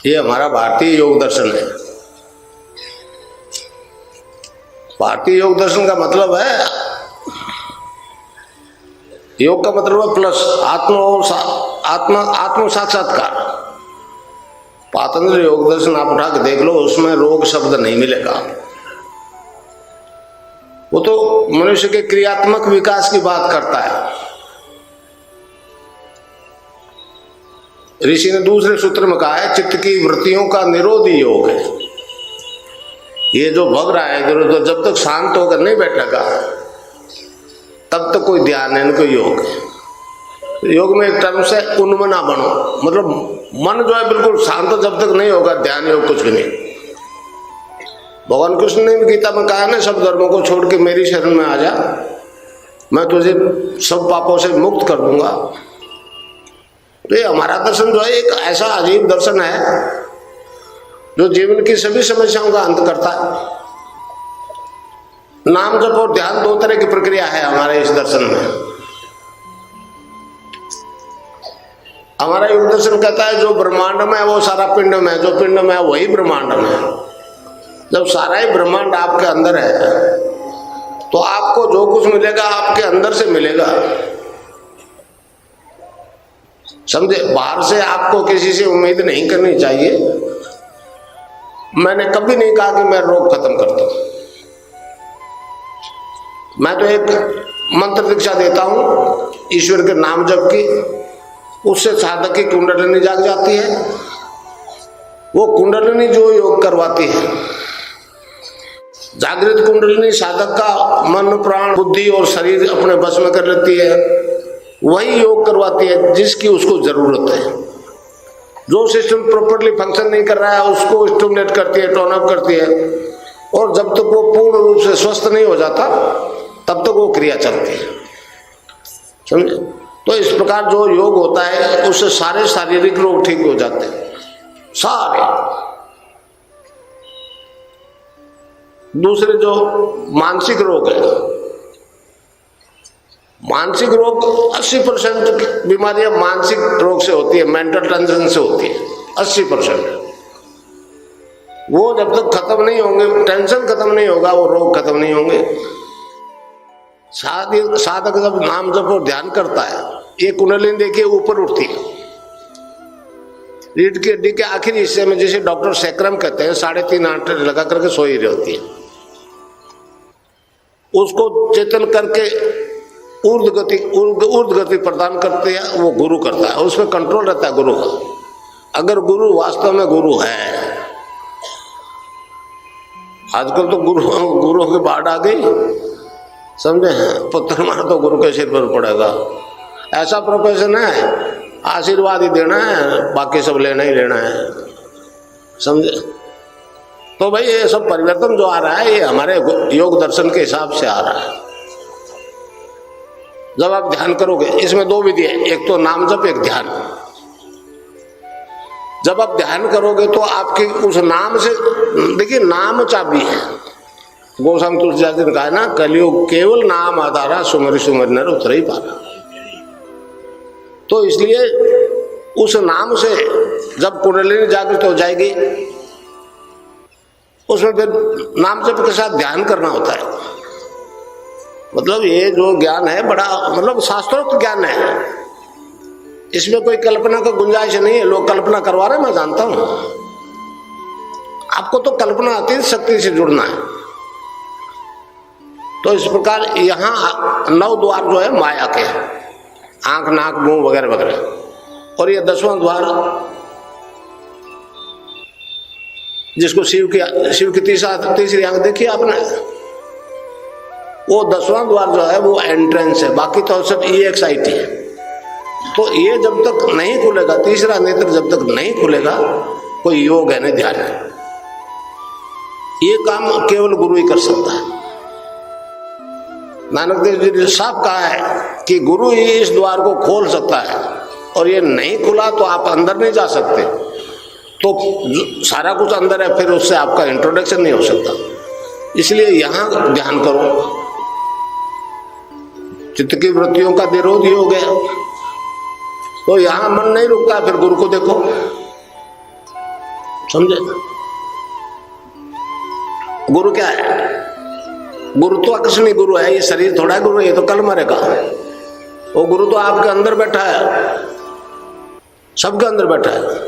ये हमारा भारतीय योग दर्शन है। भारतीय योग दर्शन का मतलब है, योग का मतलब है प्लस आत्म साक्षात्कार। पातंजलि योग दर्शन आप उठा के देख लो, उसमें रोग शब्द नहीं मिलेगा। वो तो मनुष्य के क्रियात्मक विकास की बात करता है। ऋषि ने दूसरे सूत्र में कहा है, चित्त की वृत्तियों का निरोध ही योग है। ये जो भग रहा है इधर उधर, जब तक शांत होकर नहीं बैठेगा तब तक कोई ध्यान है, कोई योग है। योग में एक टर्म से उन्मना बनो, मतलब मन जो है बिल्कुल शांत जब तक नहीं होगा, ध्यान योग कुछ भी नहीं। भगवान कृष्ण ने भी गीता में कहा ना, सब धर्मों को छोड़ के मेरी शरण में आ जा, मैं तुझे सब पापों से मुक्त कर दूंगा। तो ये हमारा दर्शन जो है एक ऐसा अजीब दर्शन है जो जीवन की सभी समस्याओं का अंत करता है। नाम जप और ध्यान दो तरह की प्रक्रिया है हमारे इस दर्शन में। हमारा योग दर्शन कहता है जो ब्रह्मांड में है वो सारा पिंड में है, जो पिंड में है वही ब्रह्मांड में है। जब सारा ही ब्रह्मांड आपके अंदर है तो आपको जो कुछ मिलेगा आपके अंदर से मिलेगा, समझे। बाहर से आपको किसी से उम्मीद नहीं करनी चाहिए। मैंने कभी नहीं कहा कि मैं रोग खत्म करता हूं। मैं तो एक मंत्र दीक्षा देता हूं ईश्वर के नाम जप की, उससे साधक की कुंडलिनी जाग जाती है। वो कुंडलिनी जो योग करवाती है, जागृत कुंडलिनी साधक का मन प्राण बुद्धि और शरीर अपने बस में कर लेती है, वही योग करवाती है जिसकी उसको जरूरत है। जो सिस्टम प्रॉपर्ली फंक्शन नहीं कर रहा है उसको स्टिमुलेट करती है, टोन अप करती है, और जब तक वो पूर्ण रूप से स्वस्थ नहीं हो जाता तब तक वो क्रिया चलती है, समझे। तो इस प्रकार जो योग होता है उससे सारे शारीरिक रोग ठीक हो जाते हैं, सारे। दूसरे जो मानसिक रोग है, मानसिक रोग 80% बीमारियां मानसिक रोग से होती है, मेंटल टेंशन से होती है 80%। वो जब तक खत्म नहीं होंगे, टेंशन खत्म नहीं होगा, वो रोग खत्म नहीं होंगे। साधक जब नाम जप और ध्यान करता है, ये कुंडलिनी देखिए ऊपर उठती है रीढ़ की हड्डी के आखिरी हिस्से में, जिसे डॉक्टर सैक्रम कहते हैं, 3.5 आंटे लगा करके सोई रहती है। उसको चेतन करके ऊर्ध्व गति प्रदान करते हैं, वो गुरु करता है, उसमें कंट्रोल रहता है गुरु का। अगर गुरु वास्तव में गुरु है, आजकल तो गुरुओं की बाढ़ आ गई, समझे। पुत्र मार तो गुरु के सिर पर पड़ेगा, ऐसा प्रोफेशन है, आशीर्वाद ही देना है, बाकी सब लेना ही लेना है, समझे। तो भाई ये सब परिवर्तन जो आ रहा है ये हमारे योग दर्शन के हिसाब से आ रहा है। जब आप ध्यान करोगे, इसमें 2 विधि है, एक तो नाम जप, एक ध्यान। जब आप ध्यान करोगे तो आपके उस नाम से, देखिए नाम चाबी है। गोस्वामी तुलसीदास ने कहा ना, कलियुग केवल नाम आधारा, सुमरि सुमरि नर उतरहि पारा। तो इसलिए उस नाम से जब कुंडलिनी जागृत हो जाएगी, उसमें फिर नाम जप के साथ ध्यान करना होता है। मतलब ये जो ज्ञान है बड़ा, मतलब शास्त्रोक्त ज्ञान है, इसमें कोई कल्पना का गुंजाइश नहीं है। लोग कल्पना करवा रहे हैं, मैं जानता हूं। आपको तो कल्पना अतीत शक्ति से जुड़ना है। तो इस प्रकार यहाँ 9 द्वार जो है माया के, आंख नाक मुंह वगैरह वगैरह, और ये 10वां द्वार जिसको शिव की तीसरी आंख देखी आपने, वो 10वां द्वार जो है वो एंट्रेंस है, बाकी तो सब EXIT है। तो ये जब तक नहीं खुलेगा, तीसरा नेत्र जब तक नहीं खुलेगा, कोई योग है नहीं ध्यान है। ये काम केवल गुरु ही कर सकता है। नानक देव जी ने साफ कहा है कि गुरु ही इस द्वार को खोल सकता है, और ये नहीं खुला तो आप अंदर नहीं जा सकते। तो सारा कुछ अंदर है, फिर उससे आपका इंट्रोडक्शन नहीं हो सकता। इसलिए यहां ध्यान करो, चित्त की वृत्तियों का निरोध ही हो गया। तो यहां मन नहीं रुकता, फिर गुरु को देखो। समझे? गुरु क्या है? गुरुत्वाकर्षणी गुरु है। ये शरीर थोड़ा गुरु है, ये तो कल मरेगा। वो गुरु तो आपके अंदर बैठा है, सबके अंदर बैठा है।